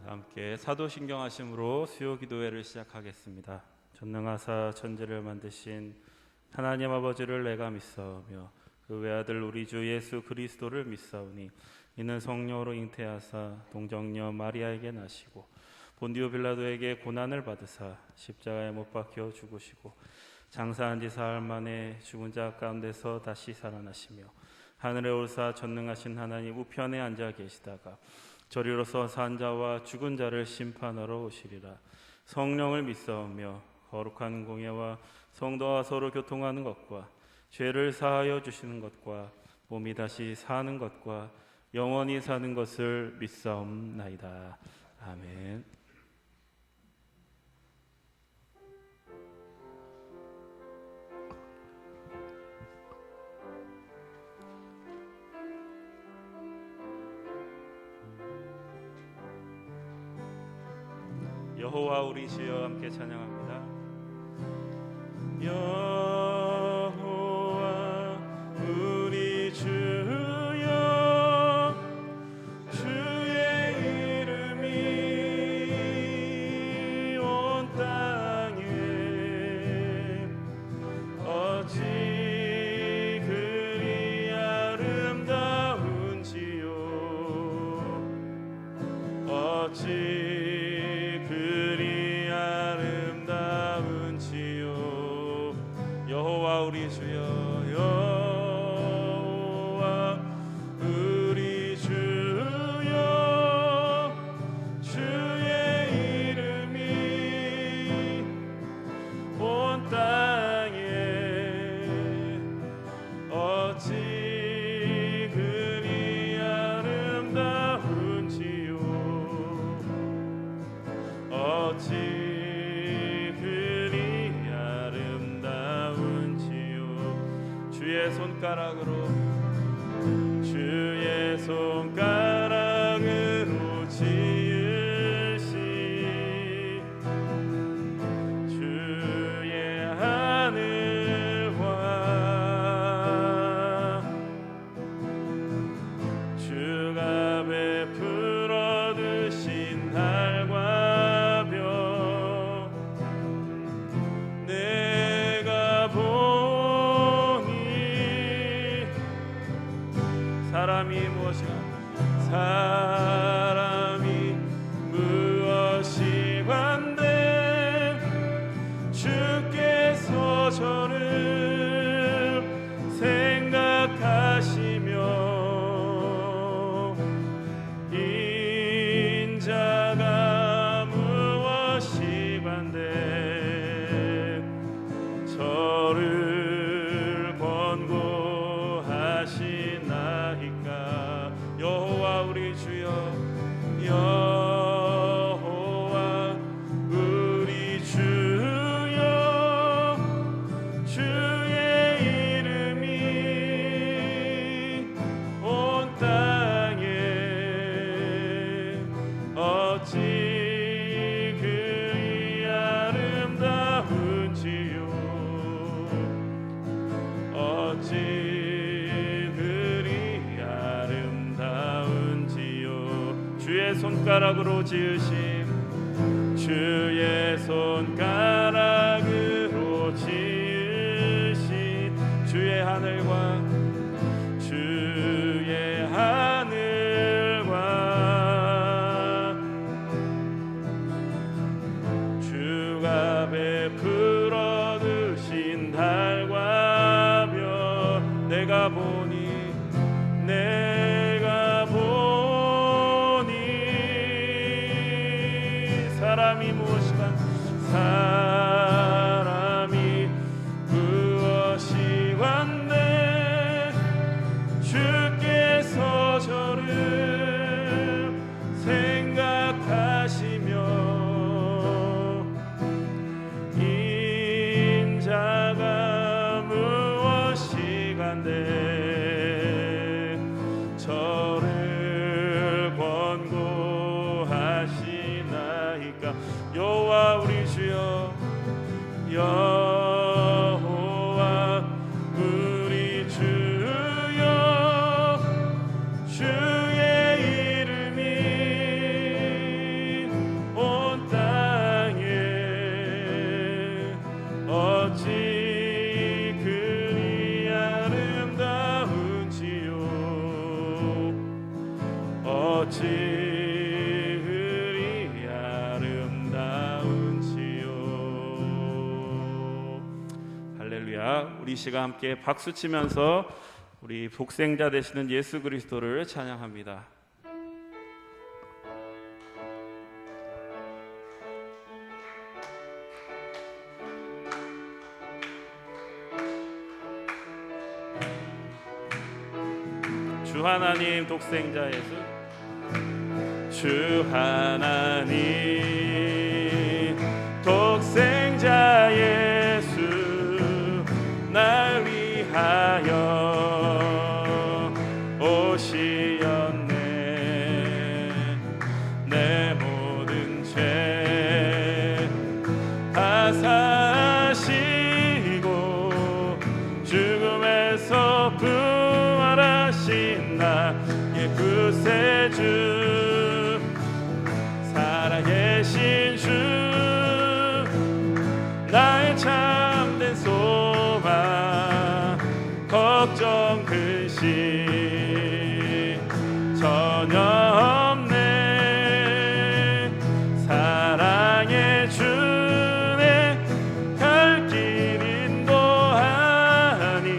함께 사도신경하심으로 수요기도회를 시작하겠습니다. 전능하사 천지를 만드신 하나님 아버지를 내가 믿사오며 그 외아들 우리 주 예수 그리스도를 믿사오니 이는 성령으로 잉태하사 동정녀 마리아에게 나시고 본디오 빌라도에게 고난을 받으사 십자가에 못 박혀 죽으시고 장사한 지 사흘 만에 죽은 자 가운데서 다시 살아나시며 하늘에 오르사 전능하신 하나님 우편에 앉아 계시다가 저리로서 산 자와 죽은 자를 심판하러 오시리라. 성령을 믿사오며 거룩한 공예와 성도와 서로 교통하는 것과 죄를 사하여 주시는 것과 몸이 다시 사는 것과 영원히 사는 것을 믿사옵나이다. 아멘. 여호와 우리 주여 함께 찬양합니다. 여호와 우리 주여 주의 이름이 온 땅에 어찌 그리 아름다운지요 어찌 여호와 우리 주여 여호와 우리 주여 주의 이름이 온 땅에 어찌 그리 아름다운지요 어찌 주의 손가락으로 지으신 주의 하늘과 주가 베풀어 두신 달과 별 내가 사람이 무엇이 관대 주께서 저를 생각하시며 인자가 무엇이 관대 저를 권고하시나이까. 여호와 우리 주여 여호와 우리 주여 주의 이름이 온 땅에 어찌 그리 아름다운지요 어찌 주의 손가락으로 지으심 주의 손가락으로 지으신 주의 하늘과 주의 하늘과 주가 베풀어 두신 달과 별 내가 보니 사람이 무엇이 관대 주께서 저를 생각하시며 인자가 무엇이 관대 저를 권고하시나이까. 여호와 우리 주여 여호와 우리 주여 주의 이름이 우리 시가 함께 박수치면서 우리 복생자 되시는 예수 그리스도를 찬양합니다. 주 하나님 독생자 예수, 주 하나님 독생자 예수, 날 위하여 오시었네. 내 모든 죄 다 사시고 죽음에서 부활하신 나의 구세주, 살아계신 주, 나의 참된 소망, 걱정 근심 전혀 없네. 사랑의 주내 갈 길 인도하니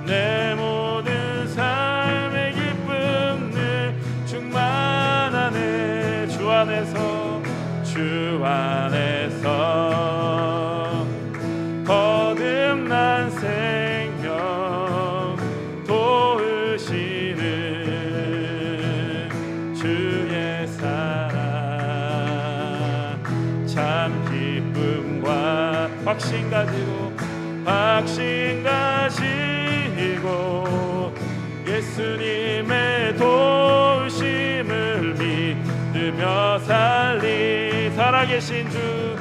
내 모든 삶의 기쁨 늘 충만하네. 주 안에서, 주 안에서 거듭난 생명 도우시는 주의 사랑, 참 기쁨과 확신 가지고 예수님의 도우심을 믿으며 살리. 살아계신 주,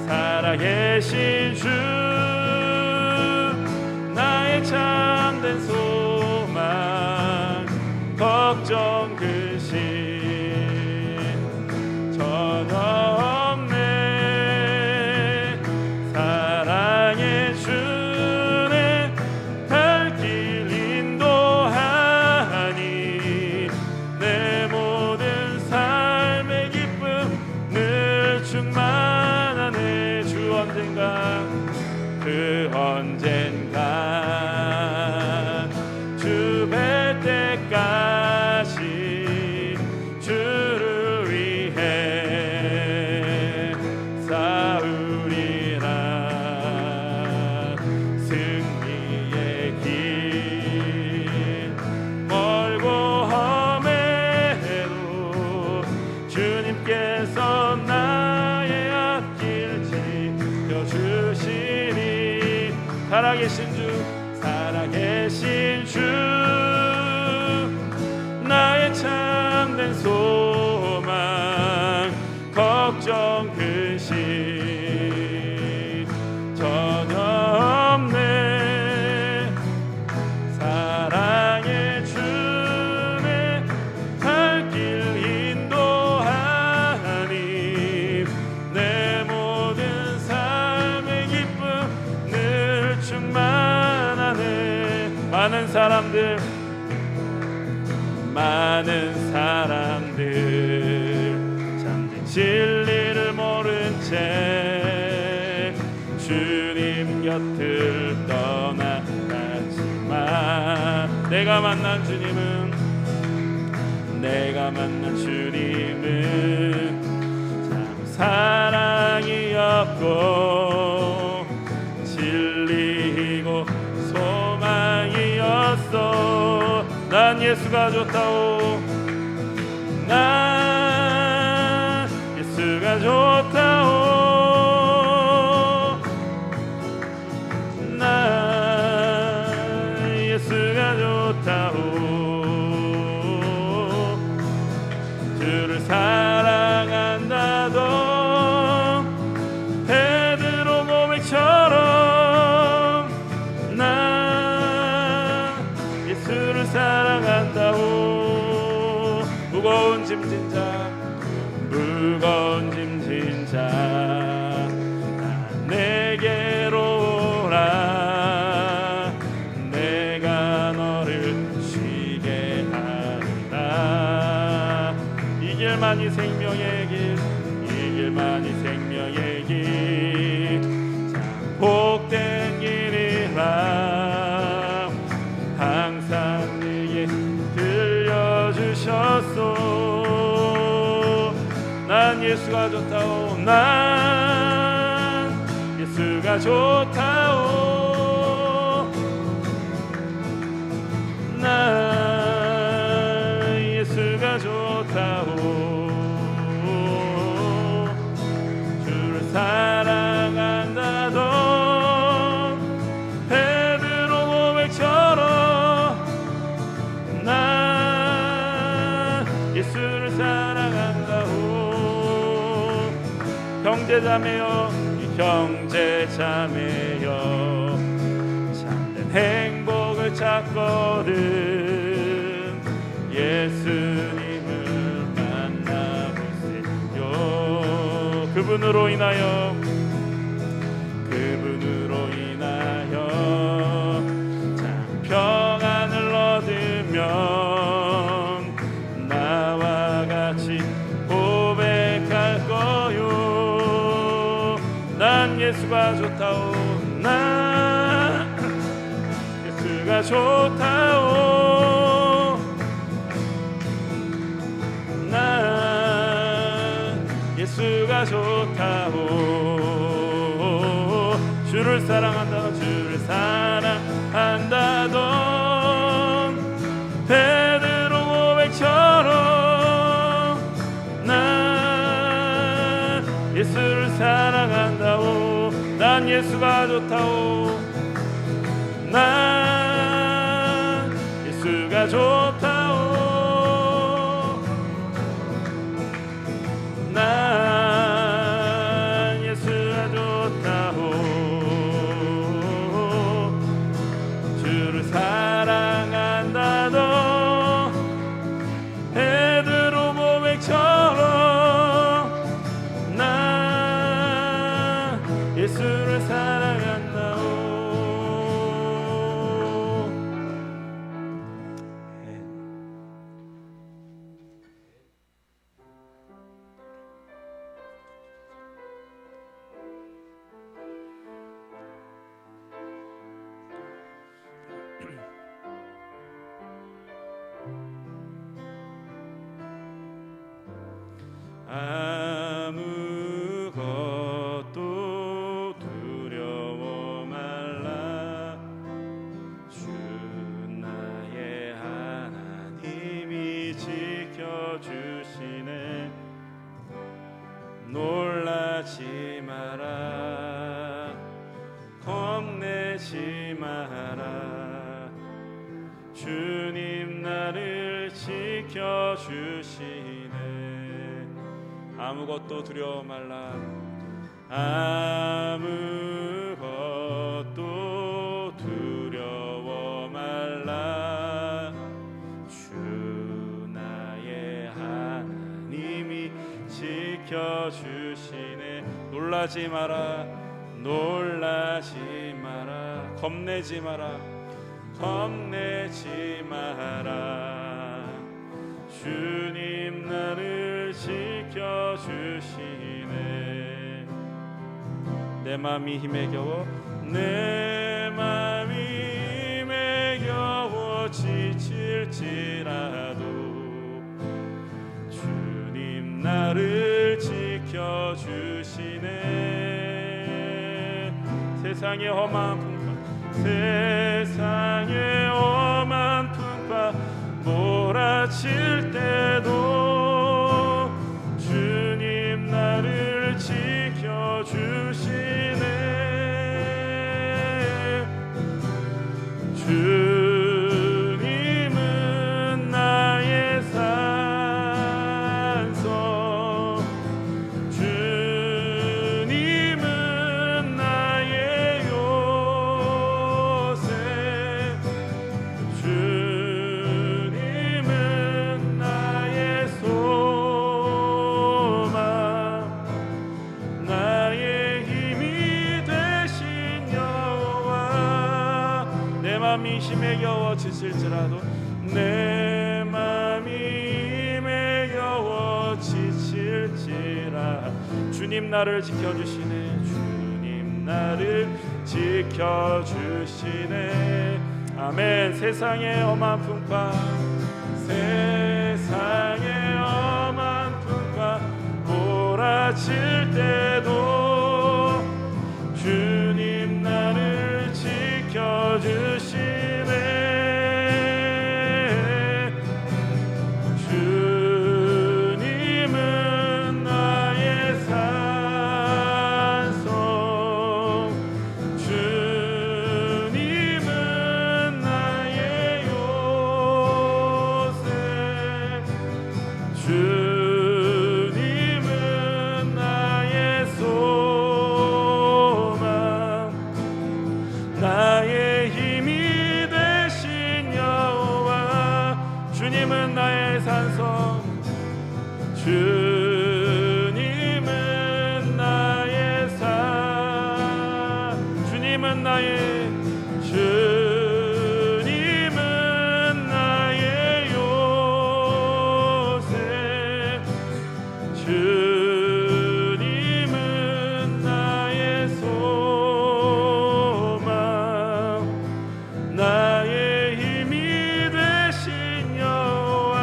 살아계신 주, 나의 참된 소망, 걱정 근심 전혀 없네. 사랑의 주내 갈 길 인도하니 내 모든 삶의 기쁨 늘 충만하네. 주 언젠가, 그 언젠가 주 뵐 때까지 주를 위해 싸우리라. 승리의 길 멀고 험해도 주님께서 나의 앞길 지켜주시니. 살아계신 주, 살아계신 주, 나의 참된 소망, 걱정 근심 전혀 없네. 사랑의 주내 갈 길 인도하니 내 모든 삶의 기쁨 늘 충만하네. 많은 사람들 참된 진리를 모른 채 주님 곁을 떠나가지만 내가 만난 주님은 참 사랑이었고 진리이고 소망이었어. 난 예수가 좋다오, 난 예수가 좋다오, 난 예수가 좋다오. 주를 사랑한다던 베드로 고백처럼 난 예수를 사랑한다오. 무거운 짐진 자 내게로 오라. 내가 너를 쉬게 하리라. 이 길만이 생명의 길, 이 길만이 생명의 길, 참 복된 길이라. 난 예수가 좋다오. 난 예수가 좋다오. 난 예수가 좋다오. 주를 사랑한다던 베드로 고백처럼 난 예수를 사랑한다오. 형제자매여, 형제자매여, 참된 행복을 찾거든 예수님을 만나보세요. 그분으로 인하여 참 평안을 얻으면 나와 같이 고백할 거요. 난 예수가 좋다오. 난 예수가 좋다오. 난 예수가 좋다오. 주를 사랑한다던, 주를 사랑한다던 베드로 고백처럼 난 예수를 사랑한다오. 난 예수가 좋다오. 난 예수가 좋다오. 난 예수가 좋다오. 주를 사랑한다던 베드로 고백처럼 난 예수를 사랑한다오. 아무것도 두려워 말라. 주 나의 하나님이 지켜주시네. 놀라지 마라. 겁내지 마라. 주님 나를 지켜주시네. 아무것도 두려워 말라. 아무것도 두려워 말라. 주 나의 하나님이 지켜주시네. 놀라지 마라. 놀라지 마라. 겁내지 마라. 겁내지 마라. 주님 나를 지켜주시네. 내 맘이 힘에 겨워, 내 맘이 힘에 겨워 지칠지라도 주님 나를 지켜주시네. 세상의 험한 풍파, 세상의 험한 풍파 몰아칠 때도 주님 나를 지켜주시네. 주님은 나의 산성, 주님은 나의 요새, 주님은 나의 소망, 나의 힘이 되신 여호와. 내 맘이 힘에 겨워 지칠지라도, 내 맘이 힘에 겨워 지칠지라 주님 나를 지켜주시네. 주님 나를 지켜주시네. 아멘. 세상의 험한 풍파, 세상의 험한 풍파 다칠 때도 주님 나를 지켜주시네. 주님은 나의 산성, 주님은 나의 요새, 주님은 나의 소망, 나의 힘이 되신 여호와. 주님은 나의 산성, 주님은 나의 산, 주님은 나의, 주님은 나의 요새, 주님은 나의 소망, 나의 힘이 되신 여호와.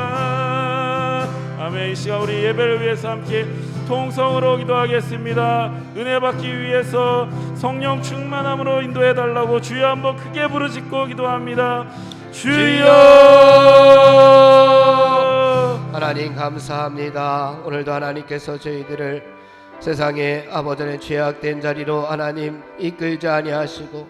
아멘. 이 시간 우리 예배를 위해서 함께 통성으로 기도하겠습니다. 은혜 받기 위해서 성령 충만함으로 인도해 달라고 주여 한번 크게 부르짖고 기도합니다. 주여. 하나님 감사합니다. 오늘도 하나님께서 저희들을 세상의 아버지의 죄악된 자리로 하나님 이끌지 아니하시고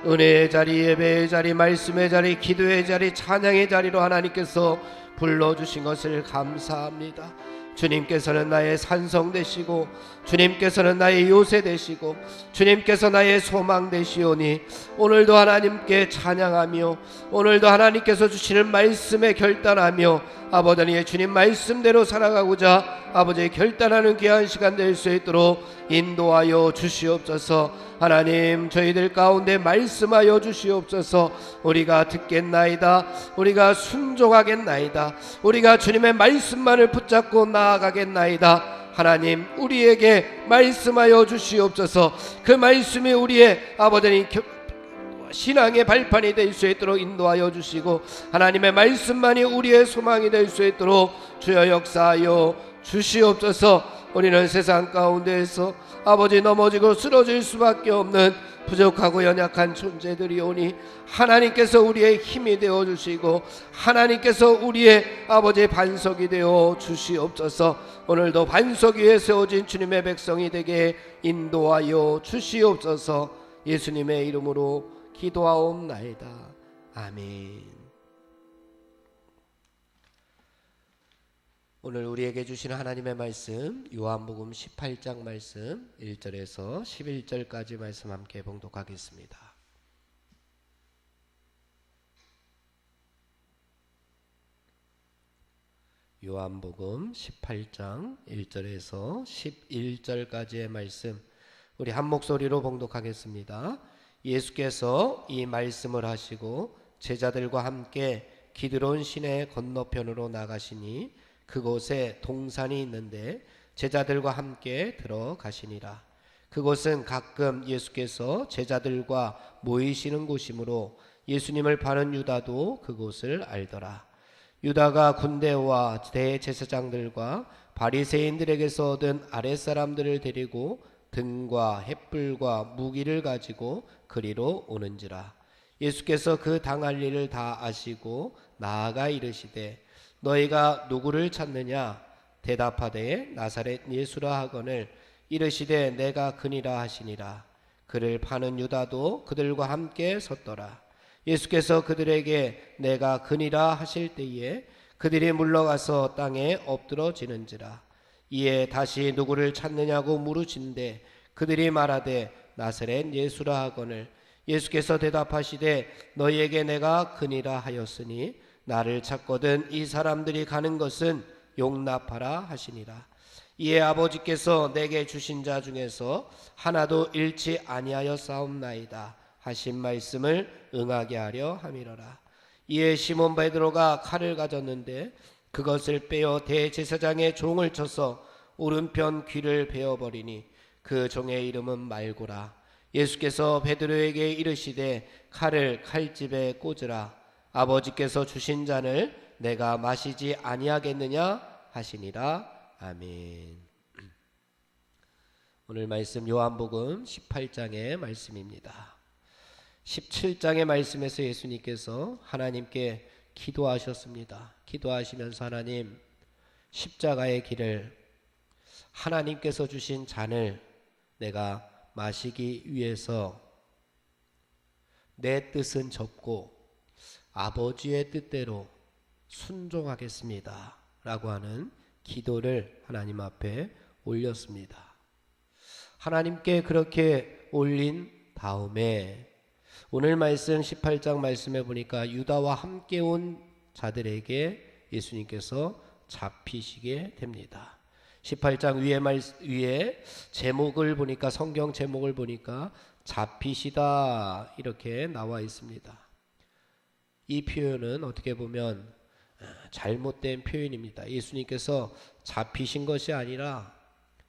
은혜의 자리, 예배의 자리, 말씀의 자리, 기도의 자리, 찬양의 자리로 하나님께서 불러주신 것을 감사합니다. 주님께서는 나의 산성 되시고 주님께서는 나의 요새 되시고 주님께서 나의 소망 되시오니 오늘도 하나님께 찬양하며 오늘도 하나님께서 주시는 말씀에 결단하며 아버지의 주님 말씀대로 살아가고자 아버지의 결단하는 귀한 시간 될 수 있도록 인도하여 주시옵소서. 하나님 저희들 가운데 말씀하여 주시옵소서. 우리가 듣겠나이다, 우리가 순종하겠나이다, 우리가 주님의 말씀만을 붙잡고 나아가겠나이다. 하나님 우리에게 말씀하여 주시옵소서. 그 말씀이 우리의 아버지 신앙의 발판이 될 수 있도록 인도하여 주시고 하나님의 말씀만이 우리의 소망이 될 수 있도록 주여 역사하여 주시옵소서. 우리는 세상 가운데에서 아버지 넘어지고 쓰러질 수밖에 없는 부족하고 연약한 존재들이오니 하나님께서 우리의 힘이 되어 주시고 하나님께서 우리의 아버지의 반석이 되어 주시옵소서. 오늘도 반석 위에 세워진 주님의 백성이 되게 인도하여 주시옵소서. 예수님의 이름으로 기도하옵나이다. 아멘. 오늘 우리에게 주시는 하나님의 말씀 요한복음 18장 말씀 1절에서 11절까지 말씀 함께 봉독하겠습니다. 요한복음 18장 1절에서 11절까지의 말씀 우리 한 목소리로 봉독하겠습니다. 예수께서 이 말씀을 하시고 제자들과 함께 기드론 시내 건너편으로 나가시니 그곳에 동산이 있는데 제자들과 함께 들어가시니라. 그곳은 가끔 예수께서 제자들과 모이시는 곳이므로 예수님을 파는 유다도 그곳을 알더라. 유다가 군대와 대제사장들과 바리새인들에게서 얻은 아랫사람들을 데리고 등과 횃불과 무기를 가지고 그리로 오는지라. 예수께서 그 당할 일을 다 아시고 나아가 이르시되 너희가 누구를 찾느냐? 대답하되 나사렛 예수라 하거늘 이르시되 내가 그니라 하시니라. 그를 파는 유다도 그들과 함께 섰더라. 예수께서 그들에게 내가 그니라 하실 때에 그들이 물러가서 땅에 엎드러지는지라. 이에 다시 누구를 찾느냐고 물으신대 그들이 말하되 나사렛 예수라 하거늘 예수께서 대답하시되 너희에게 내가 그니라 하였으니 나를 찾거든 이 사람들이 가는 것은 용납하라 하시니라. 이에 아버지께서 내게 주신 자 중에서 하나도 잃지 아니하여 싸움나이다 하신 말씀을 응하게 하려 함이로라. 이에 시몬 베드로가 칼을 가졌는데 그것을 빼어 대제사장의 종을 쳐서 오른편 귀를 베어버리니 그 종의 이름은 말고라. 예수께서 베드로에게 이르시되 칼을 칼집에 꽂으라. 아버지께서 주신 잔을 내가 마시지 아니하겠느냐 하시니라. 아멘. 오늘 말씀 요한복음 18장의 말씀입니다. 17장의 말씀에서 예수님께서 하나님께 기도하셨습니다. 기도하시면서 하나님, 십자가의 길을, 하나님께서 주신 잔을 내가 마시기 위해서 내 뜻은 접고 아버지의 뜻대로 순종하겠습니다 라고 하는 기도를 하나님 앞에 올렸습니다. 하나님께 그렇게 올린 다음에 오늘 말씀 18장 말씀에 보니까 유다와 함께 온 자들에게 예수님께서 잡히시게 됩니다. 18장 위에 제목을 보니까, 성경 제목을 보니까 잡히시다 이렇게 나와 있습니다. 이 표현은 어떻게 보면 잘못된 표현입니다. 예수님께서 잡히신 것이 아니라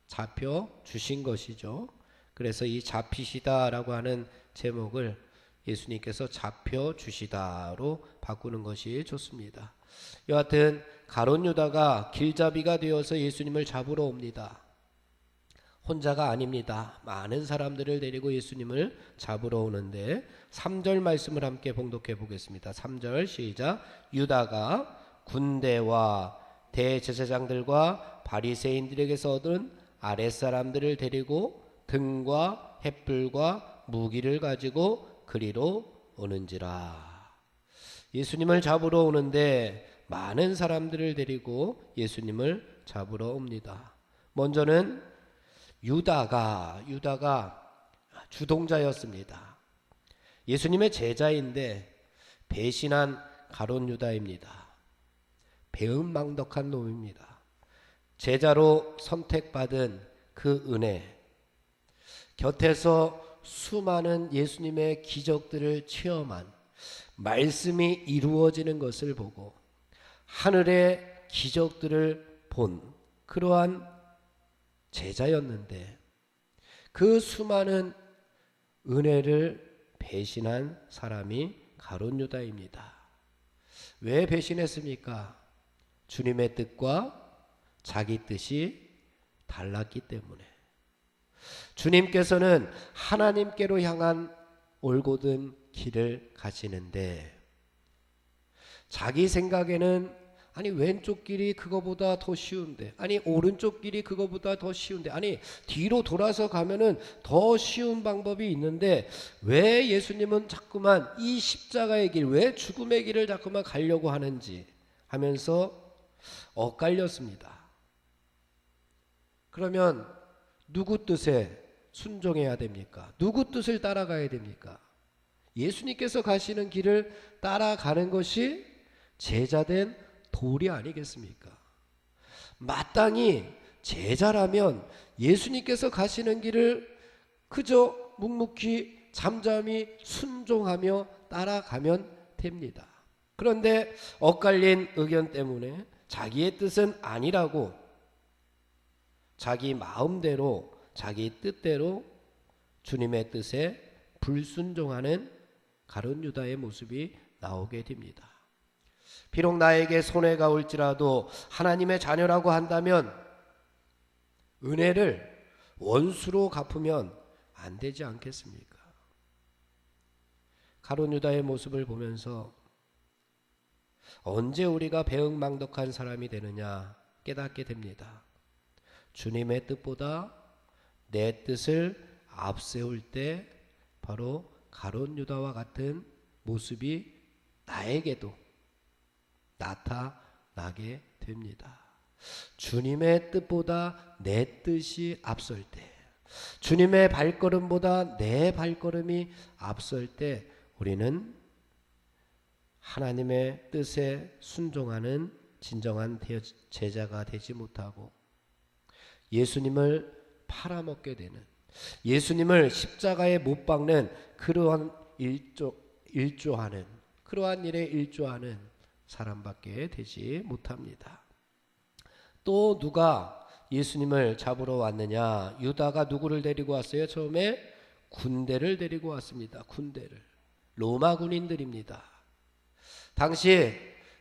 잡혀 주신 것이죠. 그래서 이 잡히시다라고 하는 제목을 예수님께서 잡혀 주시다로 바꾸는 것이 좋습니다. 여하튼 가룟 유다가 길잡이가 되어서 예수님을 잡으러 옵니다. 혼자가 아닙니다. 많은 사람들을 데리고 예수님을 잡으러 오는데 3절 말씀을 함께 봉독해 보겠습니다. 3절 시작. 유다가 군대와 대제사장들과 바리새인들에게서 얻은 아랫사람들을 데리고 등과 횃불과 무기를 가지고 그리로 오는지라. 예수님을 잡으러 오는데 많은 사람들을 데리고 예수님을 잡으러 옵니다. 먼저는 유다가 주동자였습니다. 예수님의 제자인데 배신한 가룟 유다입니다. 배은망덕한 놈입니다. 제자로 선택받은 그 은혜, 곁에서 수많은 예수님의 기적들을 체험한, 말씀이 이루어지는 것을 보고 하늘의 기적들을 본 그러한 제자였는데 그 수많은 은혜를 배신한 사람이 가룟 유다입니다. 왜 배신했습니까? 주님의 뜻과 자기 뜻이 달랐기 때문에. 주님께서는 하나님께로 향한 올곧은 길을 가시는데 자기 생각에는 아니 왼쪽 길이 그거보다 더 쉬운데, 아니 오른쪽 길이 그거보다 더 쉬운데, 아니 뒤로 돌아서 가면은 더 쉬운 방법이 있는데 왜 예수님은 자꾸만 이 십자가의 길, 왜 죽음의 길을 자꾸만 가려고 하는지 하면서 엇갈렸습니다. 그러면 누구 뜻에 순종해야 됩니까? 누구 뜻을 따라가야 됩니까? 예수님께서 가시는 길을 따라가는 것이 제자된 도리 아니겠습니까? 마땅히 제자라면 예수님께서 가시는 길을 그저 묵묵히 잠잠히 순종하며 따라가면 됩니다. 그런데 엇갈린 의견 때문에 자기의 뜻은 아니라고 자기 마음대로 자기 뜻대로 주님의 뜻에 불순종하는 가룟 유다의 모습이 나오게 됩니다. 비록 나에게 손해가 올지라도 하나님의 자녀라고 한다면 은혜를 원수로 갚으면 안 되지 않겠습니까? 가룟 유다의 모습을 보면서 언제 우리가 배은망덕한 사람이 되느냐 깨닫게 됩니다. 주님의 뜻보다 내 뜻을 앞세울 때 바로 가룟 유다와 같은 모습이 나에게도 나타나게 됩니다. 주님의 뜻보다 내 뜻이 앞설 때, 주님의 발걸음보다 내 발걸음이 앞설 때 우리는 하나님의 뜻에 순종하는 진정한 제자가 되지 못하고 예수님을 팔아먹게 되는, 예수님을 십자가에 못 박는 그러한 그러한 일에 일조하는 사람밖에 되지 못합니다. 또 누가 예수님을 잡으러 왔느냐? 유다가 누구를 데리고 왔어요? 처음에 군대를 데리고 왔습니다. 군대를. 로마 군인들입니다. 당시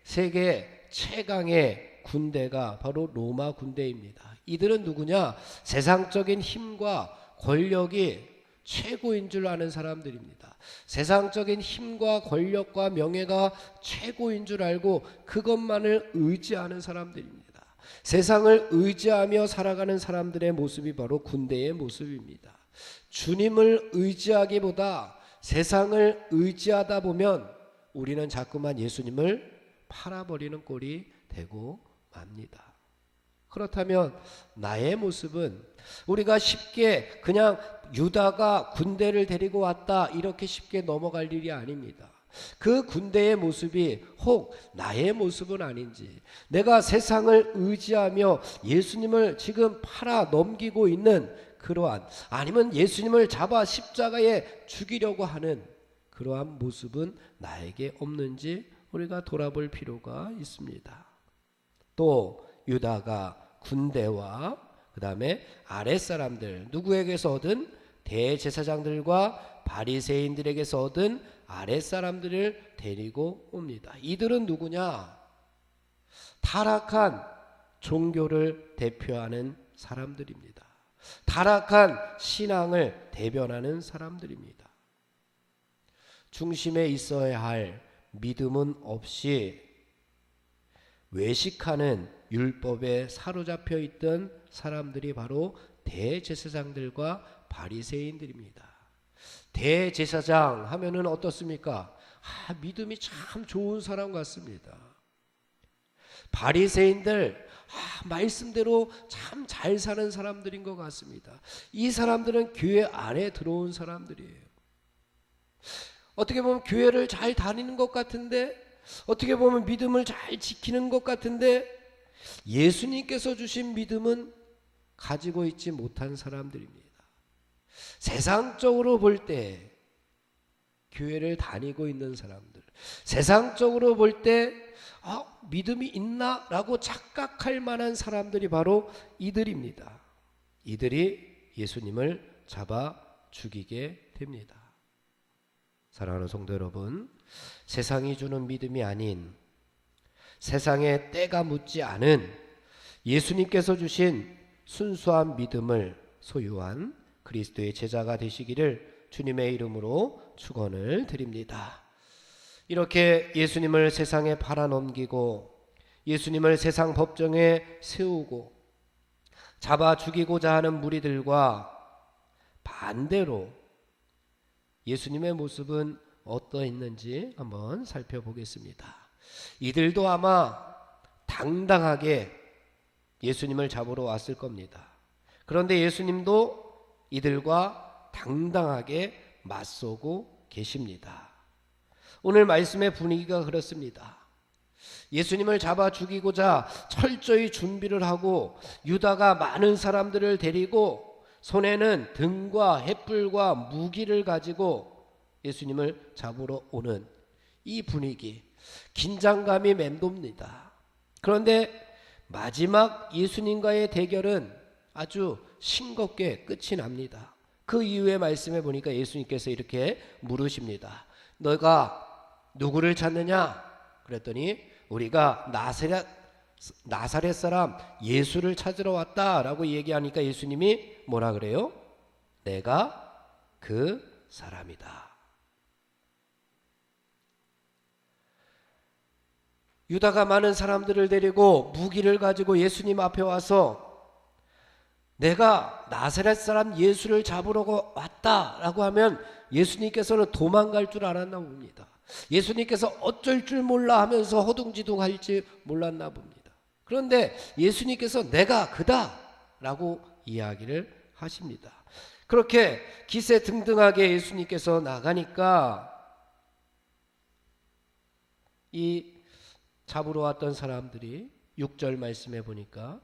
세계 최강의 군대가 바로 로마 군대입니다. 이들은 누구냐? 세상적인 힘과 권력이 최고인 줄 아는 사람들입니다. 세상적인 힘과 권력과 명예가 최고인 줄 알고 그것만을 의지하는 사람들입니다. 세상을 의지하며 살아가는 사람들의 모습이 바로 군대의 모습입니다. 주님을 의지하기보다 세상을 의지하다 보면 우리는 자꾸만 예수님을 팔아버리는 꼴이 되고 맙니다. 그렇다면 나의 모습은 우리가 쉽게 그냥 유다가 군대를 데리고 왔다 이렇게 쉽게 넘어갈 일이 아닙니다. 그 군대의 모습이 혹 나의 모습은 아닌지, 내가 세상을 의지하며 예수님을 지금 팔아 넘기고 있는 그러한, 아니면 예수님을 잡아 십자가에 죽이려고 하는 그러한 모습은 나에게 없는지 우리가 돌아볼 필요가 있습니다. 또 유다가 군대와 그 다음에 아랫사람들, 누구에게서 얻은? 대제사장들과 바리새인들에게서 얻은 아랫사람들을 데리고 옵니다. 이들은 누구냐? 타락한 종교를 대표하는 사람들입니다. 타락한 신앙을 대변하는 사람들입니다. 중심에 있어야 할 믿음은 없이 외식하는 율법에 사로잡혀 있던 사람들이 바로 대제사장들과 바리새인들입니다. 대제사장 하면은 어떻습니까? 믿음이 참 좋은 사람 같습니다. 바리새인들 말씀대로 참 잘 사는 사람들인 것 같습니다. 이 사람들은 교회 안에 들어온 사람들이에요. 어떻게 보면 교회를 잘 다니는 것 같은데, 어떻게 보면 믿음을 잘 지키는 것 같은데, 예수님께서 주신 믿음은 가지고 있지 못한 사람들입니다. 세상적으로 볼 때 교회를 다니고 있는 사람들, 세상적으로 볼 때 믿음이 있나? 라고 착각할 만한 사람들이 바로 이들입니다. 이들이 예수님을 잡아 죽이게 됩니다. 사랑하는 성도 여러분, 세상이 주는 믿음이 아닌, 세상에 때가 묻지 않은 예수님께서 주신 순수한 믿음을 소유한 그리스도의 제자가 되시기를 주님의 이름으로 축원을 드립니다. 이렇게 예수님을 세상에 팔아넘기고 예수님을 세상 법정에 세우고 잡아 죽이고자 하는 무리들과 반대로 예수님의 모습은 어떠했는지 한번 살펴보겠습니다. 이들도 아마 당당하게 예수님을 잡으러 왔을 겁니다. 그런데 예수님도 이들과 당당하게 맞서고 계십니다. 오늘 말씀의 분위기가 그렇습니다. 예수님을 잡아 죽이고자 철저히 준비를 하고 유다가 많은 사람들을 데리고 손에는 등과 횃불과 무기를 가지고 예수님을 잡으러 오는 이 분위기, 긴장감이 맴돕니다. 그런데 마지막 예수님과의 대결은 아주 싱겁게 끝이 납니다. 그 이후의 말씀에 보니까 예수님께서 이렇게 물으십니다. 너가 누구를 찾느냐? 그랬더니 우리가 나사렛 사람 예수를 찾으러 왔다라고 얘기하니까 예수님이 뭐라 그래요? 내가 그 사람이다. 유다가 많은 사람들을 데리고 무기를 가지고 예수님 앞에 와서 내가 나사렛 사람 예수를 잡으러 왔다라고 하면 예수님께서는 도망갈 줄 알았나 봅니다. 예수님께서 어쩔 줄 몰라 하면서 허둥지둥할지 몰랐나 봅니다. 그런데 예수님께서 내가 그다라고 이야기를 하십니다. 그렇게 기세등등하게 예수님께서 나가니까 이 잡으러 왔던 사람들이 6절 말씀에 보니까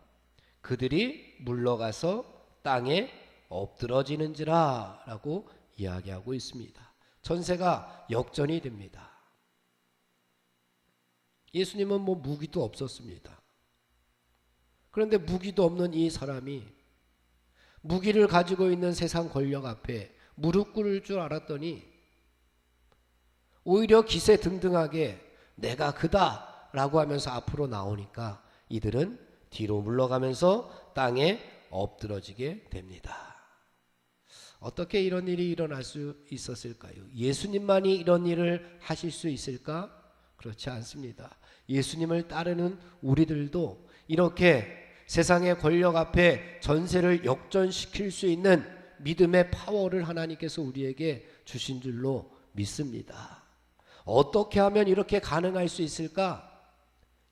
그들이 물러가서 땅에 엎드러지는지라 라고 이야기하고 있습니다. 전세가 역전이 됩니다. 예수님은 무기도 없었습니다. 그런데 무기도 없는 이 사람이 무기를 가지고 있는 세상 권력 앞에 무릎 꿇을 줄 알았더니 오히려 기세등등하게 내가 그다 라고 하면서 앞으로 나오니까 이들은 뒤로 물러가면서 땅에 엎드러지게 됩니다. 어떻게 이런 일이 일어날 수 있었을까요? 예수님만이 이런 일을 하실 수 있을까? 그렇지 않습니다. 예수님을 따르는 우리들도 이렇게 세상의 권력 앞에 전세를 역전시킬 수 있는 믿음의 파워를 하나님께서 우리에게 주신 줄로 믿습니다. 어떻게 하면 이렇게 가능할 수 있을까?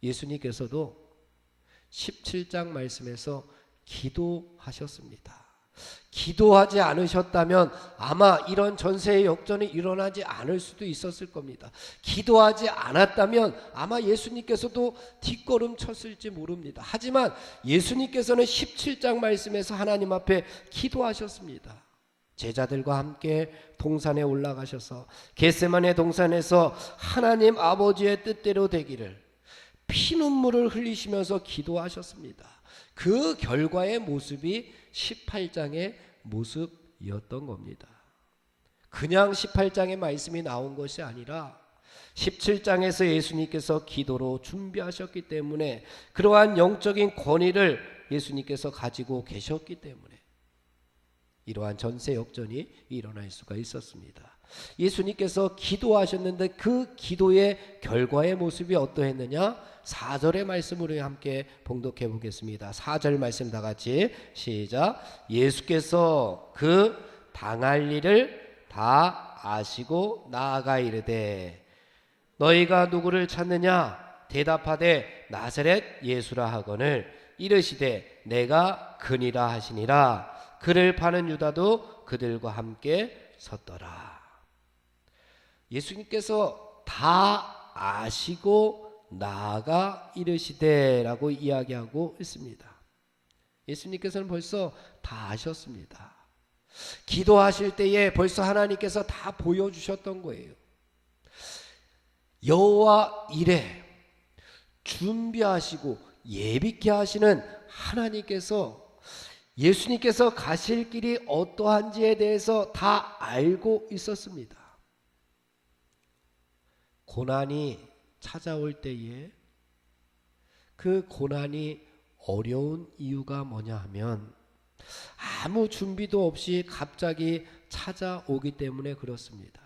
예수님께서도 17장 말씀에서 기도하셨습니다. 기도하지 않으셨다면 아마 이런 전세의 역전이 일어나지 않을 수도 있었을 겁니다. 기도하지 않았다면 아마 예수님께서도 뒷걸음 쳤을지 모릅니다. 하지만 예수님께서는 17장 말씀에서 하나님 앞에 기도하셨습니다. 제자들과 함께 동산에 올라가셔서 겟세마네 동산에서 하나님 아버지의 뜻대로 되기를 피눈물을 흘리시면서 기도하셨습니다. 그 결과의 모습이 18장의 모습이었던 겁니다. 그냥 18장의 말씀이 나온 것이 아니라 17장에서 예수님께서 기도로 준비하셨기 때문에 그러한 영적인 권위를 예수님께서 가지고 계셨기 때문에 이러한 전세 역전이 일어날 수가 있었습니다. 예수님께서 기도하셨는데 그 기도의 결과의 모습이 어떠했느냐? 4절의 말씀으로 함께 봉독해 보겠습니다. 4절 말씀 다 같이 시작. 예수께서 그 당할 일을 다 아시고 나아가 이르되 너희가 누구를 찾느냐? 대답하되 나사렛 예수라 하거늘 이르시되 내가 그니라 하시니라. 그를 파는 유다도 그들과 함께 섰더라. 예수님께서 다 아시고 나아가 이르시되라고 이야기하고 있습니다. 예수님께서는 벌써 다 아셨습니다. 기도하실 때에 벌써 하나님께서 다 보여주셨던 거예요. 여호와 이레 준비하시고 예비케 하시는 하나님께서 예수님께서 가실 길이 어떠한지에 대해서 다 알고 있었습니다. 고난이 찾아올 때에 그 고난이 어려운 이유가 뭐냐 하면 아무 준비도 없이 갑자기 찾아오기 때문에 그렇습니다.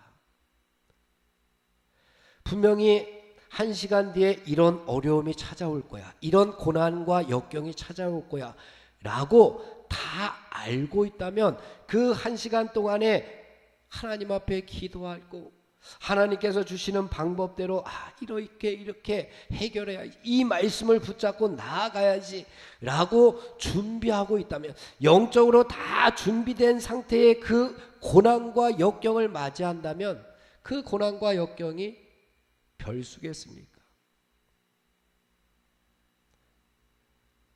분명히 1시간 뒤에 이런 어려움이 찾아올 거야. 이런 고난과 역경이 찾아올 거야. 라고 다 알고 있다면 그 1시간 동안에 하나님 앞에 기도하고 하나님께서 주시는 방법대로 이렇게 해결해야 이 말씀을 붙잡고 나아가야지 라고 준비하고 있다면 영적으로 다 준비된 상태의 그 고난과 역경을 맞이한다면 그 고난과 역경이 별수겠습니까?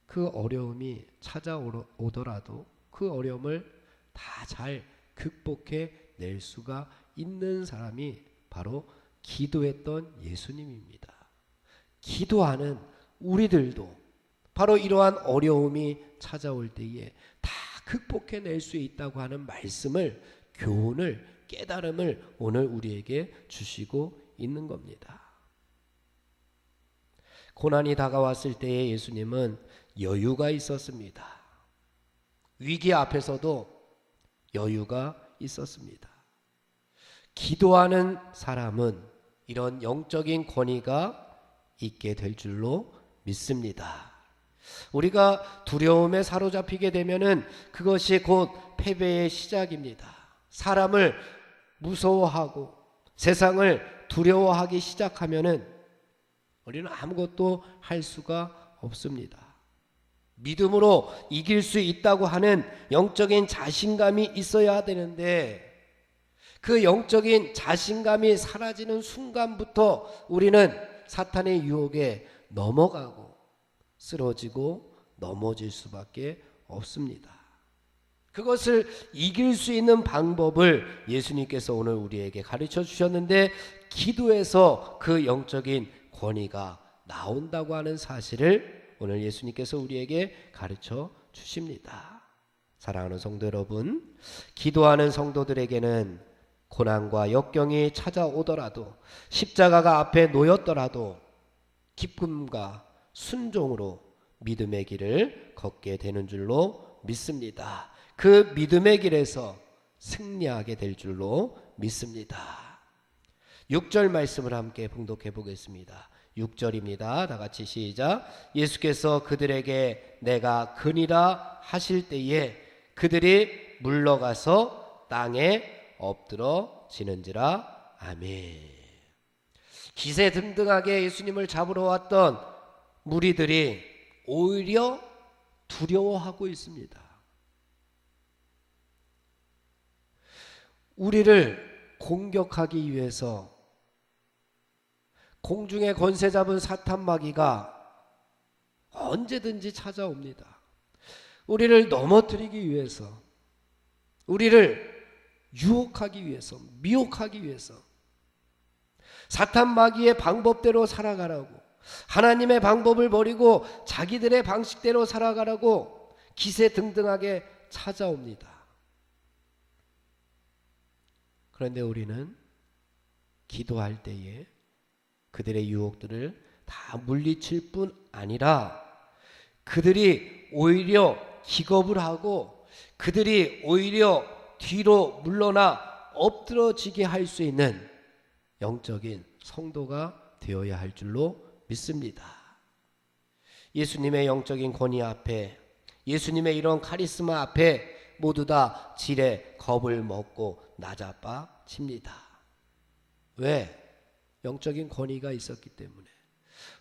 그 어려움이 찾아오더라도 그 어려움을 다 잘 극복해 낼 수가 있는 사람이 바로 기도했던 예수님입니다. 기도하는 우리들도 바로 이러한 어려움이 찾아올 때에 다 극복해 낼 수 있다고 하는 말씀을, 교훈을, 깨달음을 오늘 우리에게 주시고 있는 겁니다. 고난이 다가왔을 때에 예수님은 여유가 있었습니다. 위기 앞에서도 여유가 있었습니다. 기도하는 사람은 이런 영적인 권위가 있게 될 줄로 믿습니다. 우리가 두려움에 사로잡히게 되면은 그것이 곧 패배의 시작입니다. 사람을 무서워하고 세상을 두려워하기 시작하면은 우리는 아무것도 할 수가 없습니다. 믿음으로 이길 수 있다고 하는 영적인 자신감이 있어야 되는데 그 영적인 자신감이 사라지는 순간부터 우리는 사탄의 유혹에 넘어가고 쓰러지고 넘어질 수밖에 없습니다. 그것을 이길 수 있는 방법을 예수님께서 오늘 우리에게 가르쳐 주셨는데 기도에서 그 영적인 권위가 나온다고 하는 사실을 오늘 예수님께서 우리에게 가르쳐 주십니다. 사랑하는 성도 여러분, 기도하는 성도들에게는 고난과 역경이 찾아오더라도 십자가가 앞에 놓였더라도 기쁨과 순종으로 믿음의 길을 걷게 되는 줄로 믿습니다. 그 믿음의 길에서 승리하게 될 줄로 믿습니다. 6절 말씀을 함께 봉독해 보겠습니다. 6절입니다. 다 같이 시작. 예수께서 그들에게 내가 그니라 하실 때에 그들이 물러가서 땅에 엎드러지는지라. 아멘. 기세등등하게 예수님을 잡으러 왔던 무리들이 오히려 두려워하고 있습니다. 우리를 공격하기 위해서 공중에 권세 잡은 사탄 마귀가 언제든지 찾아옵니다. 우리를 넘어뜨리기 위해서, 우리를 유혹하기 위해서, 미혹하기 위해서 사탄 마귀의 방법대로 살아가라고, 하나님의 방법을 버리고 자기들의 방식대로 살아가라고 기세등등하게 찾아옵니다. 그런데 우리는 기도할 때에 그들의 유혹들을 다 물리칠 뿐 아니라 그들이 오히려 기겁을 하고 그들이 오히려 뒤로 물러나 엎드러지게 할 수 있는 영적인 성도가 되어야 할 줄로 믿습니다. 예수님의 영적인 권위 앞에, 예수님의 이런 카리스마 앞에 모두 다 지레 겁을 먹고 나자빠칩니다. 왜? 영적인 권위가 있었기 때문에.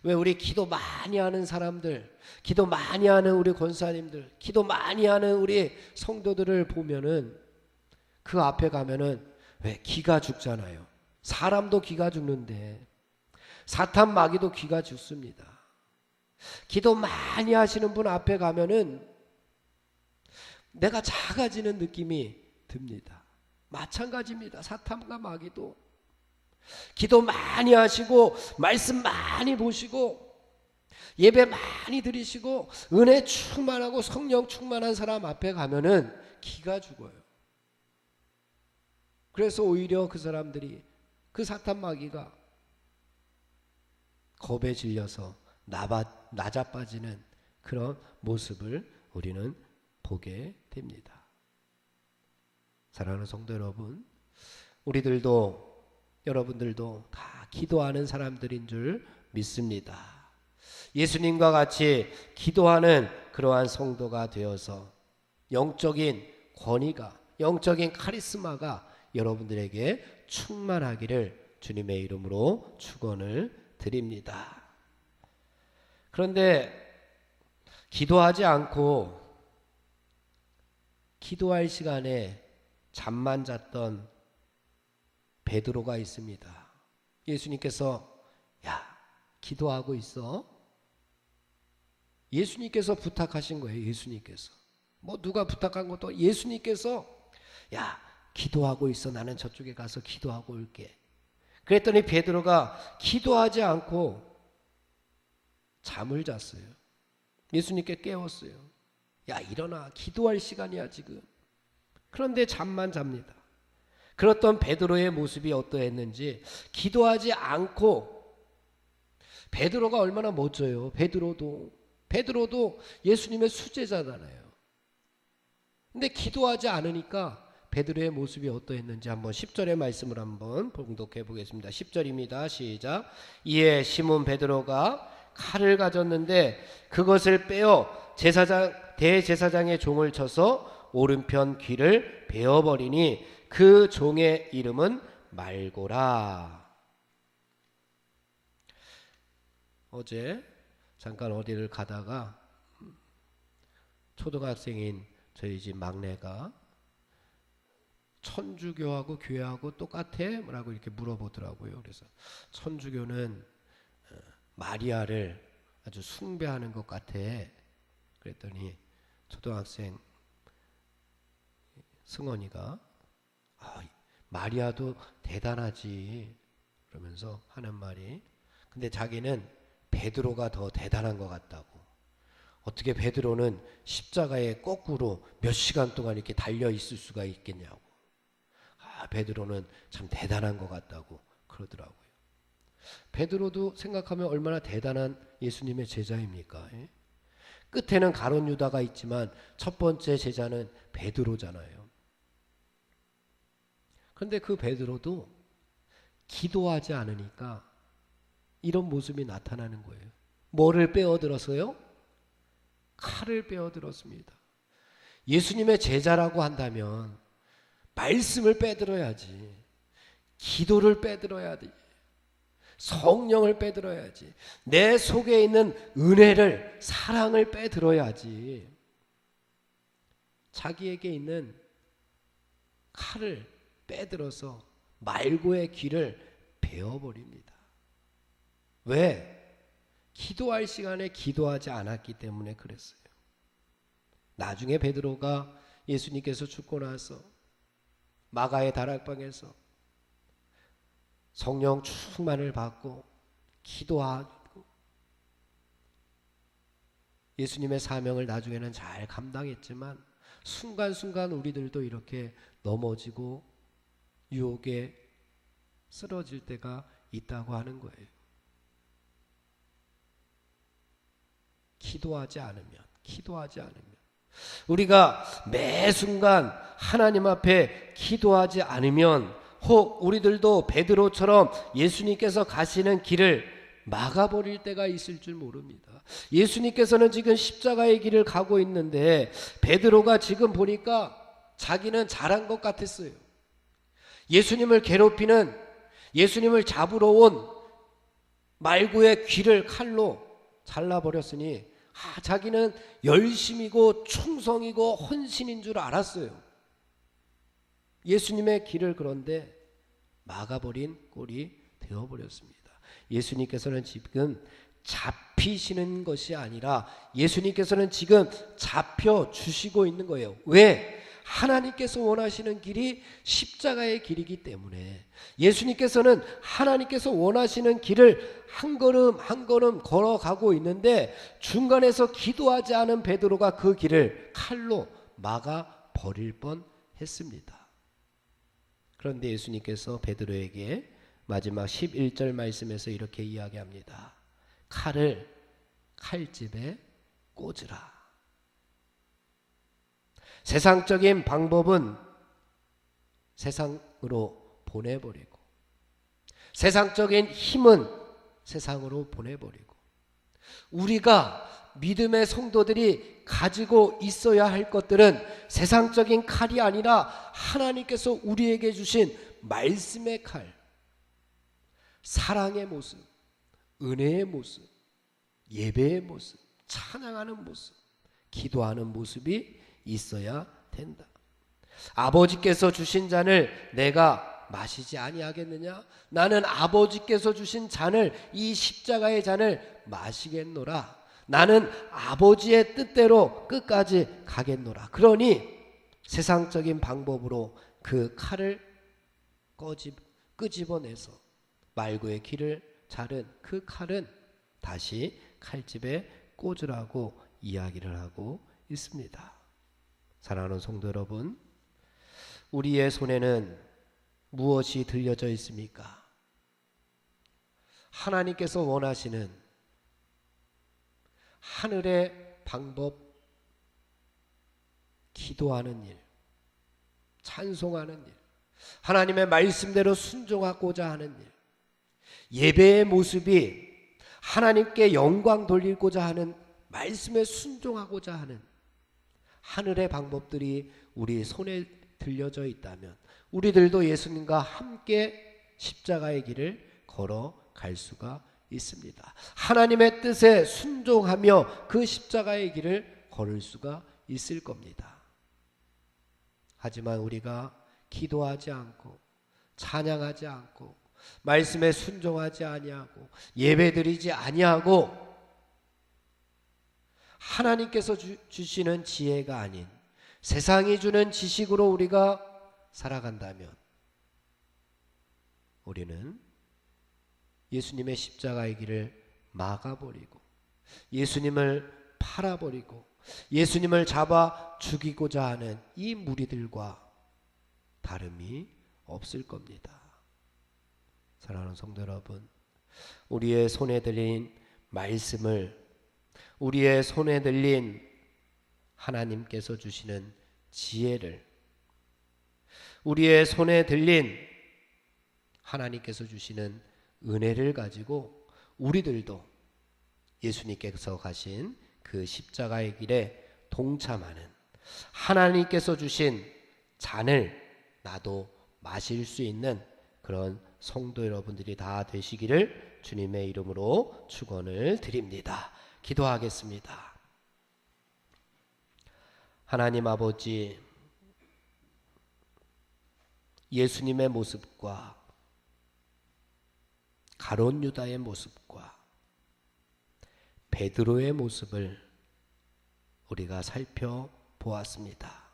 왜? 우리 기도 많이 하는 사람들, 기도 많이 하는 우리 권사님들, 기도 많이 하는 우리 성도들을 보면은 그 앞에 가면은 왜? 기가 죽잖아요. 사람도 기가 죽는데 사탄 마귀도 기가 죽습니다. 기도 많이 하시는 분 앞에 가면은 내가 작아지는 느낌이 듭니다. 마찬가지입니다. 사탄과 마귀도 기도 많이 하시고 말씀 많이 보시고 예배 많이 드리시고 은혜 충만하고 성령 충만한 사람 앞에 가면은 기가 죽어요. 그래서 오히려 그 사람들이, 그 사탄 마귀가 겁에 질려서 나자빠지는 그런 모습을 우리는 보게 됩니다. 사랑하는 성도 여러분, 우리들도, 여러분들도 다 기도하는 사람들인 줄 믿습니다. 예수님과 같이 기도하는 그러한 성도가 되어서 영적인 권위가, 영적인 카리스마가 여러분들에게 충만하기를 주님의 이름으로 축원을 드립니다. 그런데 기도하지 않고 기도할 시간에 잠만 잤던 베드로가 있습니다. 예수님께서 야, 기도하고 있어? 예수님께서 부탁하신 거예요. 예수님께서. 뭐 누가 부탁한 것도 예수님께서 야, 기도하고 있어. 나는 저쪽에 가서 기도하고 올게. 그랬더니 베드로가 기도하지 않고 잠을 잤어요. 예수님께 깨웠어요. 야, 일어나. 기도할 시간이야 지금. 그런데 잠만 잡니다. 그렇던 베드로의 모습이 어떠했는지, 기도하지 않고, 베드로가 얼마나 멋져요. 베드로도 예수님의 수제자잖아요. 근데 기도하지 않으니까 베드로의 모습이 어떠했는지 한번 10절의 말씀을 한번 봉독해 보겠습니다. 10절입니다. 시작. 이에 시몬 베드로가 칼을 가졌는데 그것을 빼어 대제사장의 종을 쳐서 오른편 귀를 베어버리니 그 종의 이름은 말고라. 어제 잠깐 어디를 가다가 초등학생인 저희 집 막내가 천주교하고 교회하고 똑같아? 뭐라고 이렇게 물어보더라고요. 그래서 천주교는 마리아를 아주 숭배하는 것 같아. 그랬더니 초등학생 승원이가 마리아도 대단하지 그러면서 하는 말이, 근데 자기는 베드로가 더 대단한 것 같다고. 어떻게 베드로는 십자가에 거꾸로 몇 시간 동안 이렇게 달려 있을 수가 있겠냐고. 베드로는 참 대단한 것 같다고 그러더라고요. 베드로도 생각하면 얼마나 대단한 예수님의 제자입니까? 끝에는 가룟 유다가 있지만 첫 번째 제자는 베드로잖아요. 그런데 그 베드로도 기도하지 않으니까 이런 모습이 나타나는 거예요. 뭐를 빼어들었어요? 칼을 빼어들었습니다. 예수님의 제자라고 한다면 말씀을 빼들어야지, 기도를 빼들어야지, 성령을 빼들어야지, 내 속에 있는 은혜를, 사랑을 빼들어야지. 자기에게 있는 칼을 빼들어서 말고의 길을 베어버립니다. 왜? 기도할 시간에 기도하지 않았기 때문에 그랬어요. 나중에 베드로가 예수님께서 죽고 나서 마가의 다락방에서 성령 충만을 받고 기도하고 예수님의 사명을 나중에는 잘 감당했지만 순간순간 우리들도 이렇게 넘어지고 유혹에 쓰러질 때가 있다고 하는 거예요. 기도하지 않으면 우리가 매 순간 하나님 앞에 기도하지 않으면 혹 우리들도 베드로처럼 예수님께서 가시는 길을 막아버릴 때가 있을 줄 모릅니다. 예수님께서는 지금 십자가의 길을 가고 있는데 베드로가 지금 보니까 자기는 잘한 것 같았어요. 예수님을 괴롭히는, 예수님을 잡으러 온 말구의 귀를 칼로 잘라버렸으니 자기는 열심이고 충성이고 헌신인 줄 알았어요. 예수님의 길을 그런데 막아버린 꼴이 되어버렸습니다. 예수님께서는 지금 잡히시는 것이 아니라 예수님께서는 지금 잡혀주시고 있는 거예요. 왜? 하나님께서 원하시는 길이 십자가의 길이기 때문에 예수님께서는 하나님께서 원하시는 길을 한 걸음 한 걸음 걸어가고 있는데 중간에서 기도하지 않은 베드로가 그 길을 칼로 막아버릴 뻔했습니다. 그런데 예수님께서 베드로에게 마지막 11절 말씀에서 이렇게 이야기합니다. 칼을 칼집에 꽂으라. 세상적인 방법은 세상으로 보내버리고 세상적인 힘은 세상으로 보내버리고 우리가 믿음의 성도들이 가지고 있어야 할 것들은 세상적인 칼이 아니라 하나님께서 우리에게 주신 말씀의 칼, 사랑의 모습, 은혜의 모습, 예배의 모습, 찬양하는 모습, 기도하는 모습이 있어야 된다. 아버지께서 주신 잔을 내가 마시지 아니하겠느냐? 나는 아버지께서 주신 잔을, 이 십자가의 잔을 마시겠노라. 나는 아버지의 뜻대로 끝까지 가겠노라. 그러니 세상적인 방법으로 그 칼을 끄집어내서 말구의 길을 자른 그 칼은 다시 칼집에 꽂으라고 이야기를 하고 있습니다. 사랑하는 성도 여러분, 우리의 손에는 무엇이 들려져 있습니까? 하나님께서 원하시는 하늘의 방법, 기도하는 일, 찬송하는 일, 하나님의 말씀대로 순종하고자 하는 일, 예배의 모습이 하나님께 영광 돌리고자 하는, 말씀에 순종하고자 하는 하늘의 방법들이 우리 손에 들려져 있다면 우리들도 예수님과 함께 십자가의 길을 걸어갈 수가 있습니다. 하나님의 뜻에 순종하며 그 십자가의 길을 걸을 수가 있을 겁니다. 하지만 우리가 기도하지 않고 찬양하지 않고 말씀에 순종하지 아니하고 예배드리지 아니하고 하나님께서 주시는 지혜가 아닌 세상이 주는 지식으로 우리가 살아간다면 우리는 예수님의 십자가의 길을 막아버리고 예수님을 팔아버리고 예수님을 잡아 죽이고자 하는 이 무리들과 다름이 없을 겁니다. 사랑하는 성도 여러분, 우리의 손에 들린 말씀을 우리의 손에 들린 하나님께서 주시는 지혜를, 우리의 손에 들린 하나님께서 주시는 은혜를 가지고 우리들도 예수님께서 가신 그 십자가의 길에 동참하는, 하나님께서 주신 잔을 나도 마실 수 있는 그런 성도 여러분들이 다 되시기를 주님의 이름으로 축원을 드립니다. 기도하겠습니다. 하나님 아버지, 예수님의 모습과 가룟 유다의 모습과 베드로의 모습을 우리가 살펴보았습니다.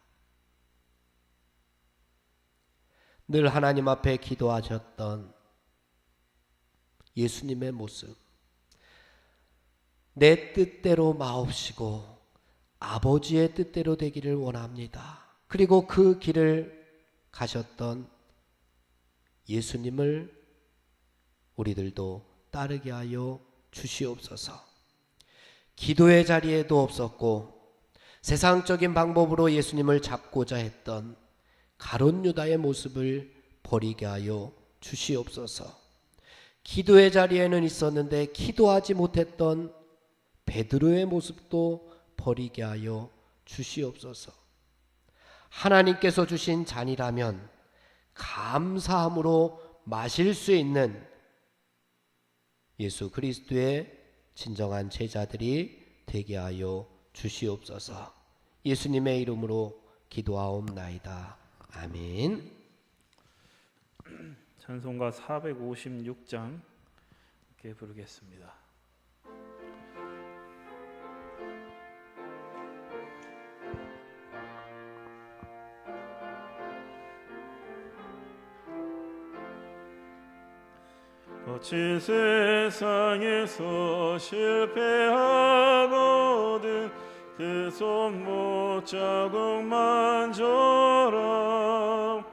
늘 하나님 앞에 기도하셨던 예수님의 모습, 내 뜻대로 마옵시고 아버지의 뜻대로 되기를 원합니다. 그리고 그 길을 가셨던 예수님을 우리들도 따르게 하여 주시옵소서. 기도의 자리에도 없었고 세상적인 방법으로 예수님을 잡고자 했던 가룟 유다의 모습을 버리게 하여 주시옵소서. 기도의 자리에는 있었는데 기도하지 못했던 베드로의 모습도 버리게 하여 주시옵소서. 하나님께서 주신 잔이라면 감사함으로 마실 수 있는 예수 그리스도의 진정한 제자들이 되게 하여 주시옵소서. 예수님의 이름으로 기도하옵나이다. 아멘. 찬송가 456장 함께 부르겠습니다. 거친 세상에서 실패하거든 그 손못 자국만 줘라.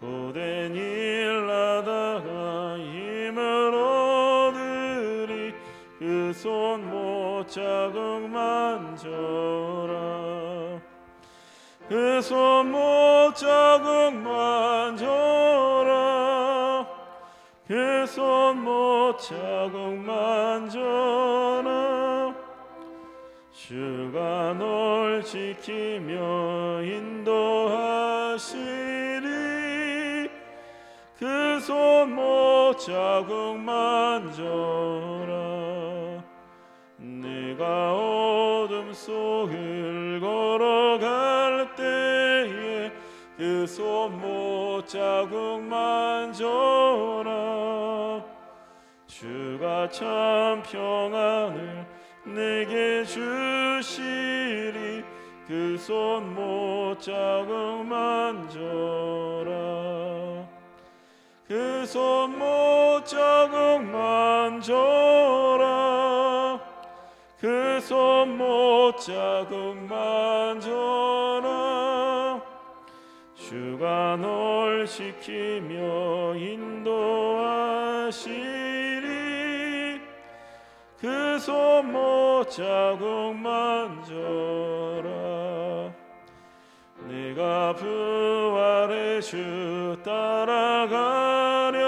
고된 일 하다가 힘을 얻으리 그 손못 자국만 줘라. 그 손못 자국만 줘라. 그 손못 자국만 줘라. 주가 널 지키며 인도하시리. 그 손못 자국만 줘라. 네가 어둠 속을 걸어갈 때에 그 손못 자국만 줘라. 주가 참 평안을 내게 주시리. 그 손못 자국만 줘라. 그 손못 자국만 줘라. 그 손못 자국만 줘라. 주가 널 지키며 인도하시리. 그 손못 자국만 줘라. 내가 부활의 주 따라가려면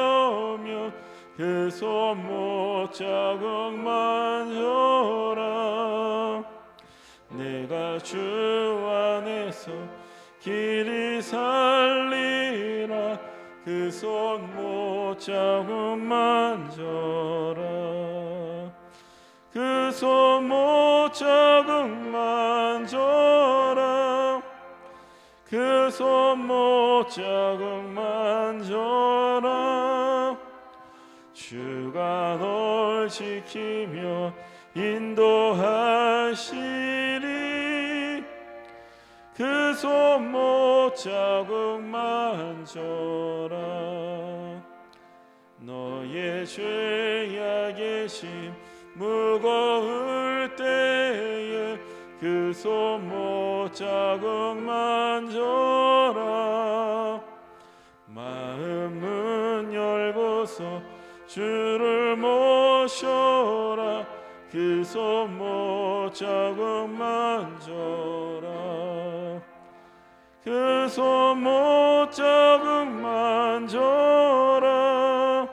그 손못 자국만 줘라. 내가 주 안에서 길이 살리라. 그 손못 자국만 줘라. 그 손못 자국만 줘라. 그 손못 자국만 줘라. 주가 널 지키며 인도하시리. 그 손못 자국만 줘라. 너의 죄악의 짐 무거울 때에 그 손못 자국만 줘라. 마음 문 열고서 주를 모셔라. 그 손못 손못자국만 줘라. 그 손못자국만 줘라.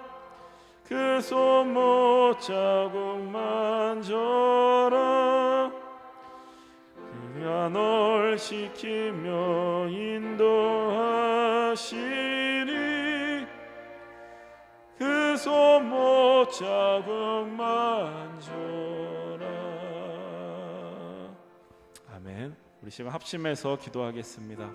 그 손못자국만 줘라. 그가 널 지키며 인도하시니 그 손못자국만 줘라. 아멘. 우리 시간 합심해서 기도하겠습니다.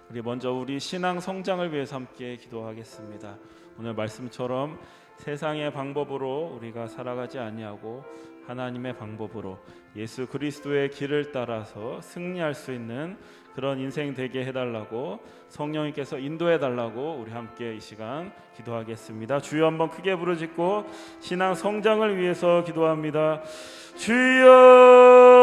우리 먼저 우리 신앙 성장을 위해서 함께 기도하겠습니다. 오늘 말씀처럼 세상의 방법으로 우리가 살아가지 아니하고 하나님의 방법으로 예수 그리스도의 길을 따라서 승리할 수 있는 그런 인생 되게 해달라고 성령님께서 인도해달라고 우리 함께 이 시간 기도하겠습니다. 주여 한번 크게 부르짖고 신앙 성장을 위해서 기도합니다.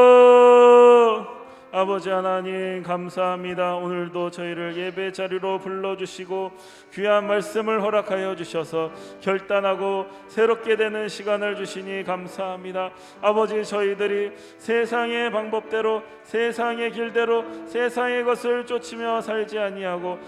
주여 아버지 하나님 감사합니다. 오늘도 저희를 예배 자리로 불러주시고 귀한 말씀을 허락하여 주셔서 결단하고 새롭게 되는 시간을 주시니 감사합니다. 아버지 저희들이 세상의 방법대로 세상의 길대로 세상의 것을 쫓으며 살지 아니하고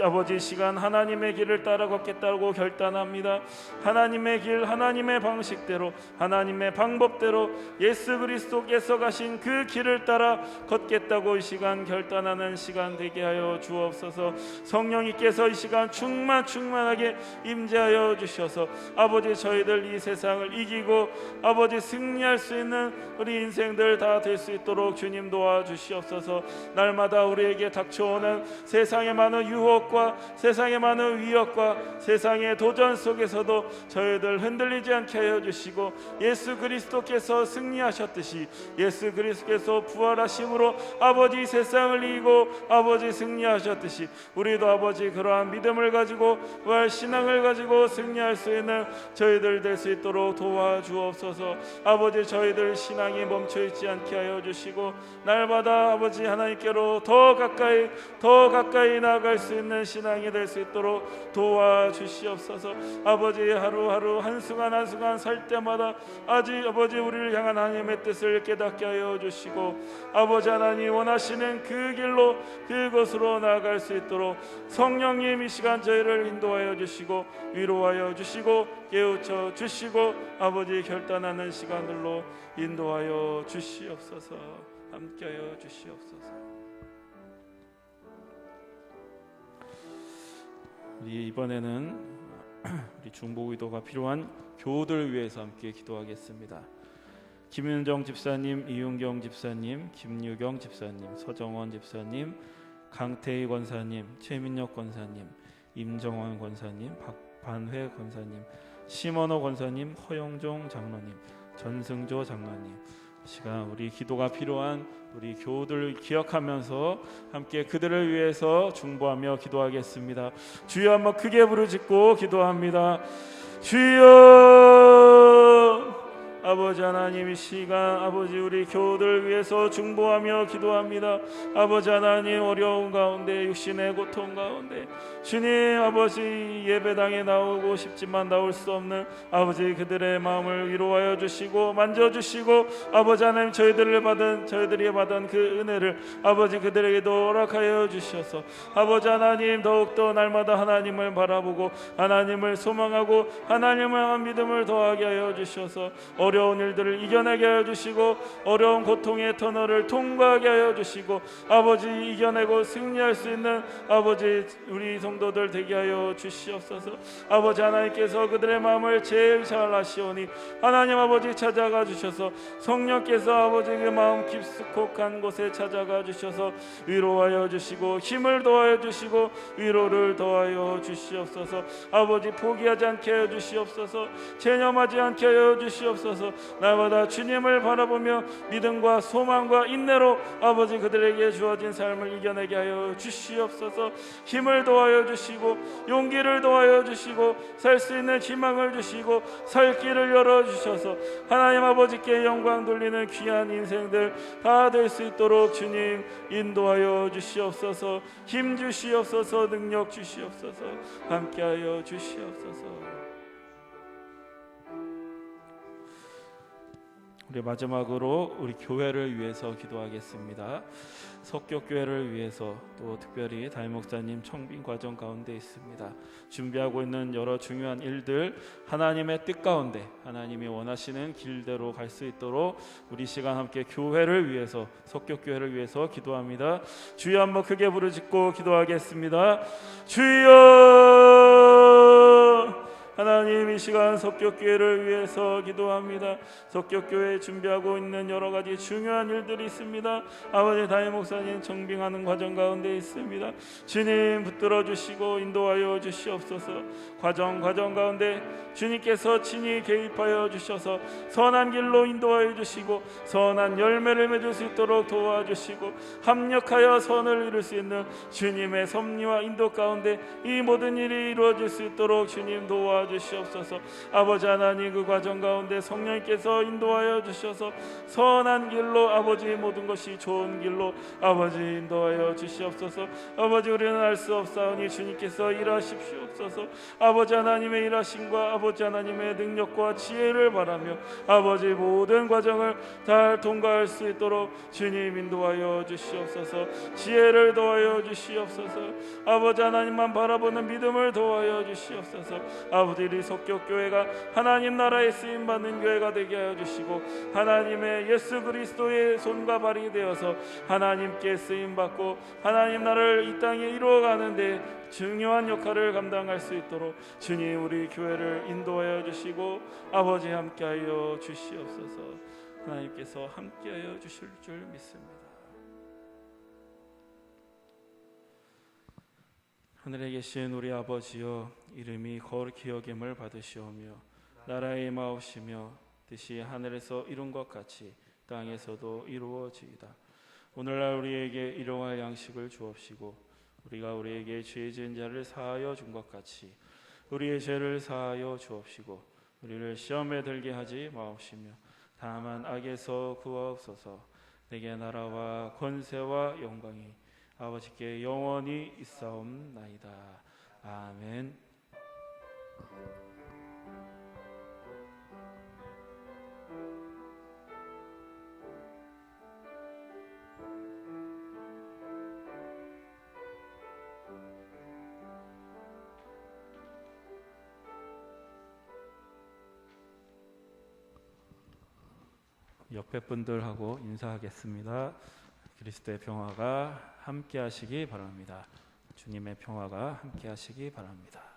아버지 시간 하나님의 길을 따라 걷겠다고 결단합니다. 하나님의 길 하나님의 방식대로 하나님의 방법대로 예수 그리스도께서 가신 그 길을 따라 걷겠다고 이 시간 결단하는 시간 되게 하여 주옵소서. 성령님께서 이 시간 충만하게 임재하여 주셔서 아버지 저희들 이 세상을 이기고 아버지 승리할 수 있는 우리 인생들 다 될 수 있도록 주님 도와주시옵소서. 날마다 우리에게 닥쳐오는 세상의 많은 유혹과 세상의 많은 위협과 세상의 도전 속에서도 저희들 흔들리지 않게 하여 주시고 예수 그리스도께서 승리하셨듯이 예수 그리스도께서 부활하심으로 아버지 세상을 이기고 아버지 승리하셨듯이 우리도 아버지 그러한 믿음을 가지고 부활 신앙을 가지고 승리할 수 있는 저희들 될 수 있도록 도와주옵소서. 아버지 저희들 신앙이 멈춰있지 않게 하여 주시고 날마다 아버지 하나님께로 더 가까이 나아갈 수 있는 신앙이 될 수 있도록 도와주시옵소서. 아버지 하루하루 한순간 살 때마다 아버지 우리를 향한 하나님의 뜻을 깨닫게 하여 주시고 아버지 하나님 원하시는 그 길로 그곳으로 나아갈 수 있도록 성령님 이 시간 저희를 인도하여 주시고 위로하여 주시고 깨우쳐 주시고 아버지 결단하는 시간들로 인도하여 주시옵소서. 함께하여 주시옵소서. 우리 이번에는 우리 중보기도가 필요한 교우들 위해서 함께 기도하겠습니다. 김윤정 집사님, 이윤경 집사님, 김유경 집사님, 서정원 집사님, 강태희 권사님, 최민혁 권사님, 임정원 권사님, 박반회 권사님, 심원호 권사님, 허영종 장로님, 전승조 장로님, 시간 우리 기도가 필요한 우리 교우들을 기억하면서 함께 그들을 위해서 중보하며 기도하겠습니다. 주여 한번 크게 부르짖고 기도합니다. 주여 아버지 하나님 이 시간 아버지 우리 교우들 위해서 중보하며 기도합니다. 아버지 하나님 어려운 가운데 육신의 고통 가운데 주님 아버지 예배당에 나오고 싶지만 나올 수 없는 아버지 그들의 마음을 위로하여 주시고 만져주시고 아버지 하나님 저희들이 받은 그 은혜를 아버지 그들에게도 허락하여 주셔서 아버지 하나님 더욱더 날마다 하나님을 바라보고 하나님을 소망하고 하나님을 향한 믿음을 더하게 하여 주셔서 어려운 일들을 이겨내게 하여 주시고 어려운 고통의 터널을 통과하게 하여 주시고 아버지 이겨내고 승리할 수 있는 아버지 우리 성도들 되게 하여 주시옵소서. 아버지 하나님께서 그들의 마음을 제일 잘 아시오니 하나님 아버지 찾아가 주셔서 성령께서 아버지 그 마음 깊숙한 곳에 찾아가 주셔서 위로하여 주시고 힘을 더하여 주시고 위로를 더하여 주시옵소서. 아버지 포기하지 않게 하여 주시옵소서. 체념하지 않게 하여 주시옵소서. 날마다 주님을 바라보며 믿음과 소망과 인내로 아버지 그들에게 주어진 삶을 이겨내게 하여 주시옵소서. 힘을 더하여 주시고 용기를 더하여 주시고 살 수 있는 희망을 주시고 살 길을 열어주셔서 하나님 아버지께 영광 돌리는 귀한 인생들 다 될 수 있도록 주님 인도하여 주시옵소서. 힘 주시옵소서. 능력 주시옵소서. 함께하여 주시옵소서. 우리 마지막으로 우리 교회를 위해서 기도하겠습니다. 석교교회를 위해서 또 특별히 담임 목사님 청빙 과정 가운데 있습니다. 준비하고 있는 여러 중요한 일들 하나님의 뜻 가운데 하나님이 원하시는 길대로 갈 수 있도록 우리 시간 함께 교회를 위해서 석교교회를 위해서 기도합니다. 주여 한번 크게 부르짖고 기도하겠습니다. 주여 하나님 이 시간 석교교회를 위해서 기도합니다. 석교교회 준비하고 있는 여러 가지 중요한 일들이 있습니다. 아버지 담임 목사님 청빙하는 과정 가운데 있습니다. 주님 붙들어 주시고 인도하여 주시옵소서. 과정 가운데 주님께서 친히 개입하여 주셔서 선한 길로 인도하여 주시고 선한 열매를 맺을 수 있도록 도와주시고 합력하여 선을 이룰 수 있는 주님의 섭리와 인도 가운데 이 모든 일이 이루어질 수 있도록 주님 도와주시옵소서. 아버지 하나님 그 과정 가운데 성령님께서 인도하여 주셔서 선한 길로 아버지 모든 것이 좋은 길로 아버지 인도하여 주시옵소서. 아버지 우리는 알 수 없사오니 주님께서 일하십시옵소서. 아버지 하나님의 일하심과 아버지 하나님의 능력과 지혜를 바라며 아버지 모든 과정을 잘 통과할 수 있도록 주님 인도하여 주시옵소서. 지혜를 도와여 주시옵소서. 아버지 하나님만 바라보는 믿음을 도와여 주시옵소서. 아버지 우리 석교교회가 하나님 나라에 쓰임받는 교회가 되게 하여 주시고 하나님의 예수 그리스도의 손과 발이 되어서 하나님께 쓰임받고 하나님 나라를 이 땅에 이루어가는데 중요한 역할을 감당할 수 있도록 주님 우리 교회를 인도하여 주시고 아버지 함께하여 주시옵소서. 하나님께서 함께하여 주실 줄 믿습니다. 하늘에 계신 우리 아버지여 이름이 거룩히 여김을 받으시오며 나라의 임하옵시며 뜻이 하늘에서 이룬 것 같이 땅에서도 이루어지이다. 오늘날 우리에게 일용할 양식을 주옵시고 우리가 우리에게 죄 지은 자를 사하여 준 것 같이 우리의 죄를 사하여 주옵시고 우리를 시험에 들게 하지 마옵시며 다만 악에서 구하옵소서. 내게 나라와 권세와 영광이 아버지께 영원히 있사옵나이다. 아멘. 옆에 분들하고 인사하겠습니다. 그리스도의 평화가 함께 하시기 바랍니다. 주님의 평화가 함께 하시기 바랍니다.